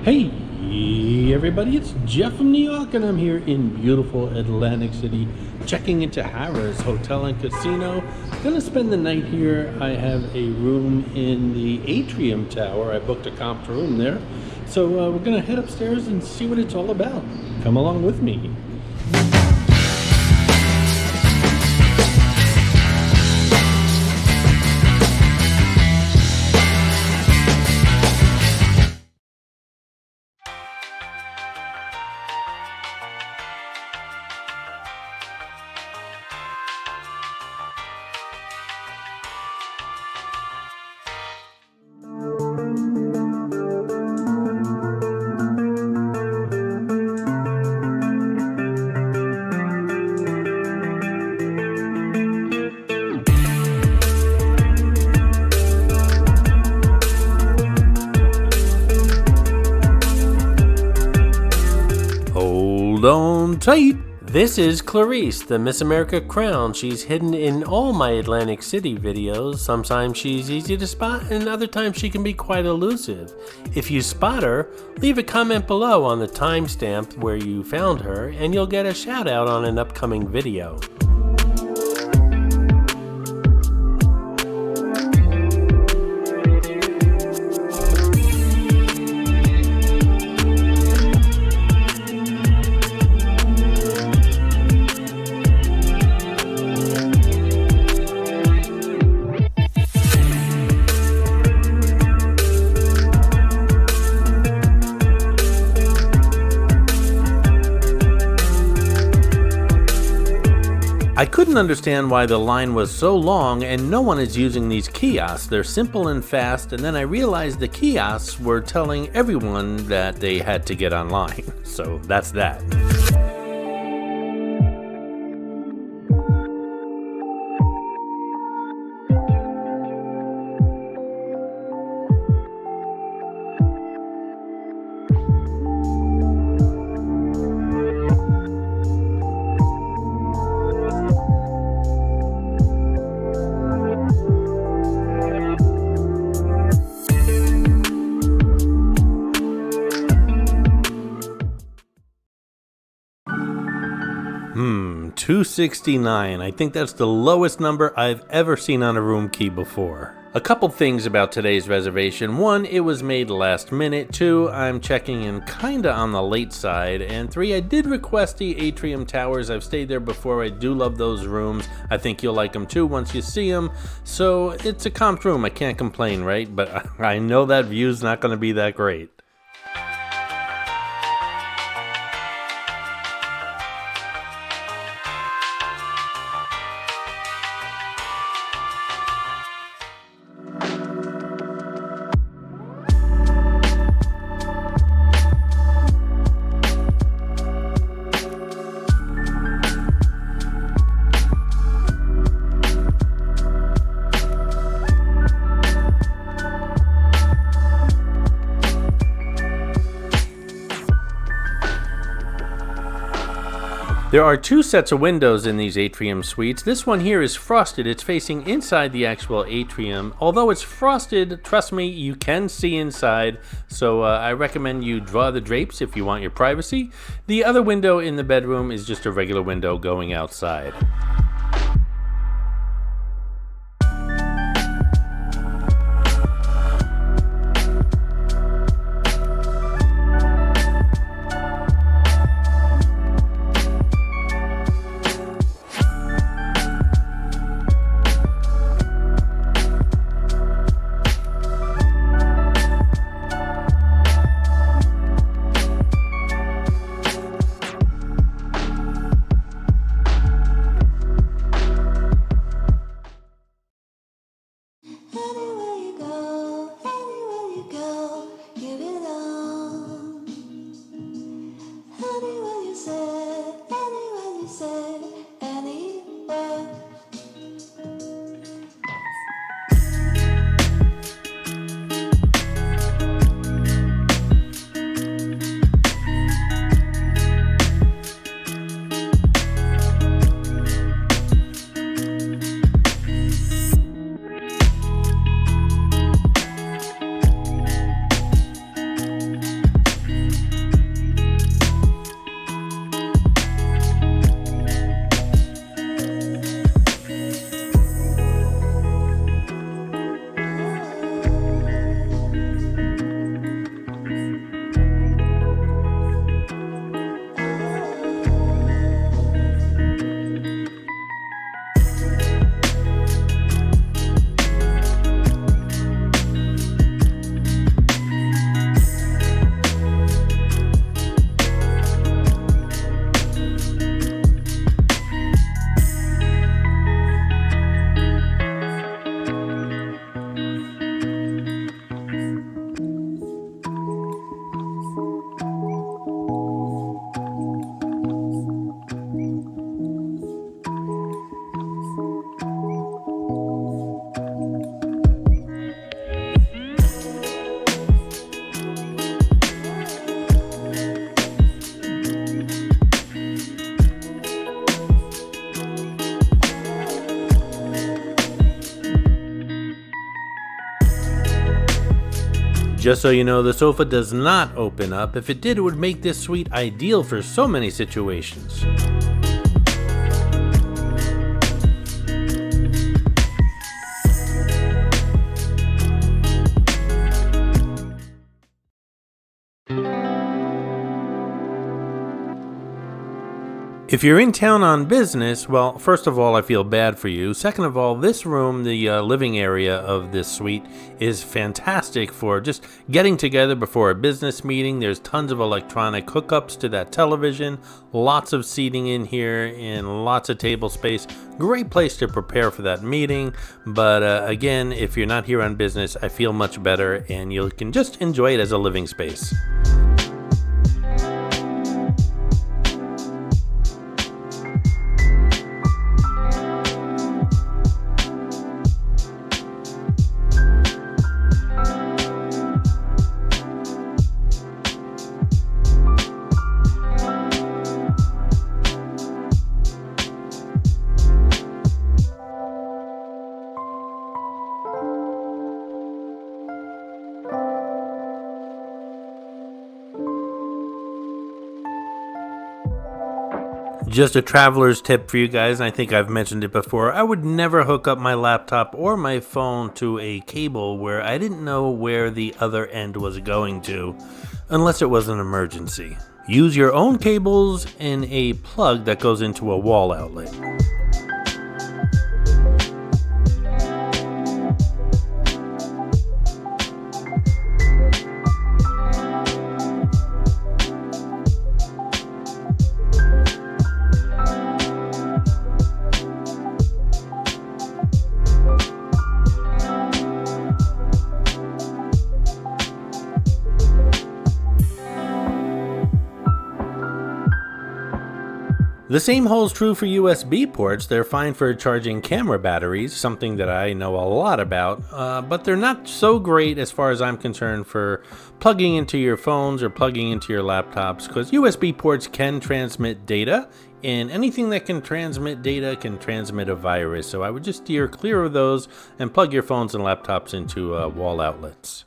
Hey everybody, it's Jeff from New York and I'm here in beautiful Atlantic City checking into Harrah's Hotel and Casino. Gonna spend the night here. I have a room in the Atrium Tower. I booked a comped room there. So we're gonna head upstairs and see what it's all about. Come along with me. Hold on tight. This is Clarice, the Miss America crown. She's hidden in all my Atlantic City videos. Sometimes she's easy to spot and other times she can be quite elusive. If you spot her, leave a comment below on the timestamp where you found her and you'll get a shout out on an upcoming video. I couldn't understand why the line was so long and no one is using these kiosks. They're simple and fast, and then I realized the kiosks were telling everyone that they had to get online. So that's that. $269. I think that's the lowest number I've ever seen on a room key before. A couple things about today's reservation. One, it was made last minute. Two, I'm checking in kinda on the late side. And three, I did request the Atrium Towers. I've stayed there before. I do love those rooms. I think you'll like them too once you see them. So it's a comped room. I can't complain, right? But I know that view's not gonna be that great. There are two sets of windows in these atrium suites. This one here is frosted. It's facing inside the actual atrium. Although it's frosted, trust me, you can see inside. So I recommend you draw the drapes if you want your privacy. The other window in the bedroom is just a regular window going outside. Just so you know, the sofa does not open up. If it did, it would make this suite ideal for so many situations. If you're in town on business, well, first of all, I feel bad for you. Second of all, this room, the living area of this suite, is fantastic for just getting together before a business meeting. There's tons of electronic hookups to that television, lots of seating in here, and lots of table space. Great place to prepare for that meeting. But again, if you're not here on business, I feel much better, and you can just enjoy it as a living space. Just a traveler's tip for you guys, and I think I've mentioned it before. I would never hook up my laptop or my phone to a cable where I didn't know where the other end was going to, unless it was an emergency. Use your own cables and a plug that goes into a wall outlet. The same holds true for USB ports. They're fine for charging camera batteries, something that I know a lot about, but they're not so great as far as I'm concerned for plugging into your phones or plugging into your laptops, because USB ports can transmit data, and anything that can transmit data can transmit a virus. So I would just steer clear of those and plug your phones and laptops into wall outlets.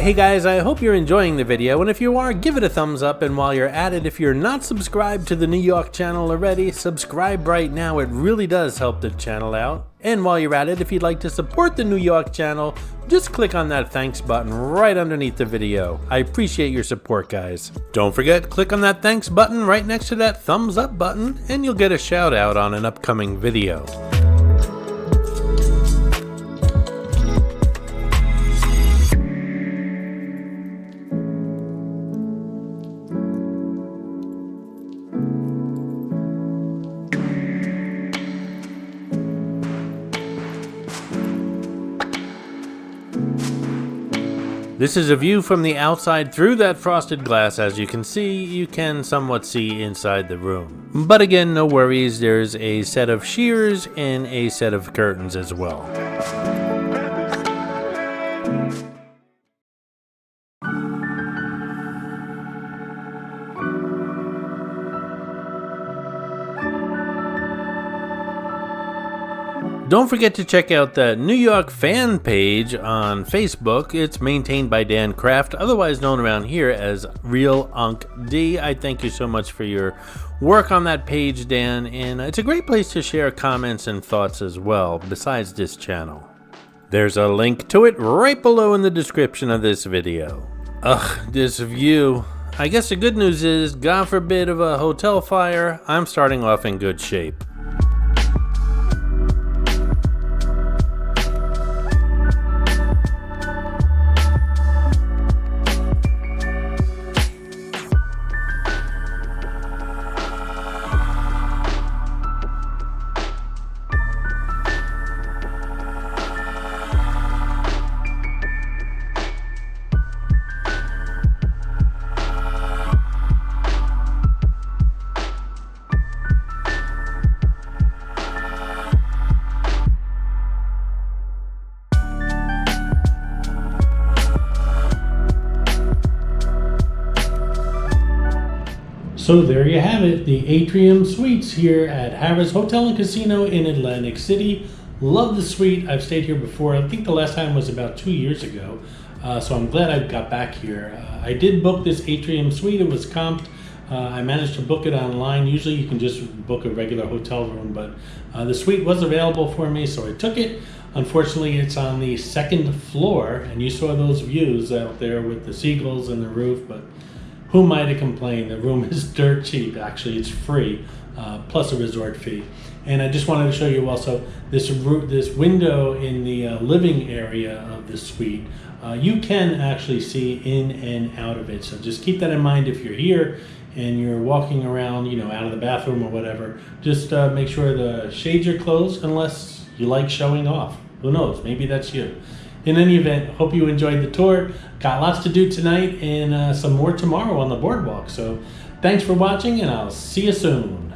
Hey guys, I hope you're enjoying the video, and if you are, give it a thumbs up, and while you're at it, if you're not subscribed to the New York channel already, subscribe right now. It really does help the channel out. And while you're at it, if you'd like to support the New York channel, just click on that thanks button right underneath the video. I appreciate your support, guys. Don't forget, click on that thanks button right next to that thumbs up button, and you'll get a shout out on an upcoming video. This is a view from the outside through that frosted glass. As you can see, you can somewhat see inside the room. But again, no worries, there's a set of shears and a set of curtains as well. Don't forget to check out the New York fan page on Facebook. It's maintained by Dan Kraft, otherwise known around here as Real Unk D. I thank you so much for your work on that page, Dan, and it's a great place to share comments and thoughts as well, besides this channel. There's a link to it right below in the description of this video. Ugh, this view. I guess the good news is, God forbid of a hotel fire, I'm starting off in good shape. So there you have it, the Atrium Suites here at Harrah's Hotel and Casino in Atlantic City. Love the suite. I've stayed here before. I think the last time was about 2 years ago. So I'm glad I got back here. I did book this Atrium Suite. It was comped. I managed to book it online. Usually you can just book a regular hotel room, but the suite was available for me, so I took it. Unfortunately, it's on the second floor, and you saw those views out there with the seagulls and the roof, but who am I to complain? The room is dirt cheap. Actually, it's free, plus a resort fee. And I just wanted to show you also this window in the living area of the suite. You can actually see in and out of it. So just keep that in mind if you're here and you're walking around, you know, out of the bathroom or whatever. Just make sure the shades are closed unless you like showing off. Who knows? Maybe that's you. In any event, hope you enjoyed the tour. Got lots to do tonight and some more tomorrow on the boardwalk. So thanks for watching, and I'll see you soon.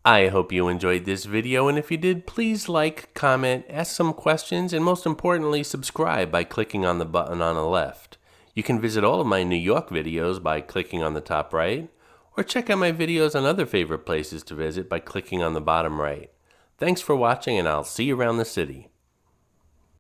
I hope you enjoyed this video, and if you did, please like, comment, ask some questions, and most importantly, subscribe by clicking on the button on the left. You can visit all of my New York videos by clicking on the top right, or check out my videos on other favorite places to visit by clicking on the bottom right. Thanks for watching, and I'll see you around the city.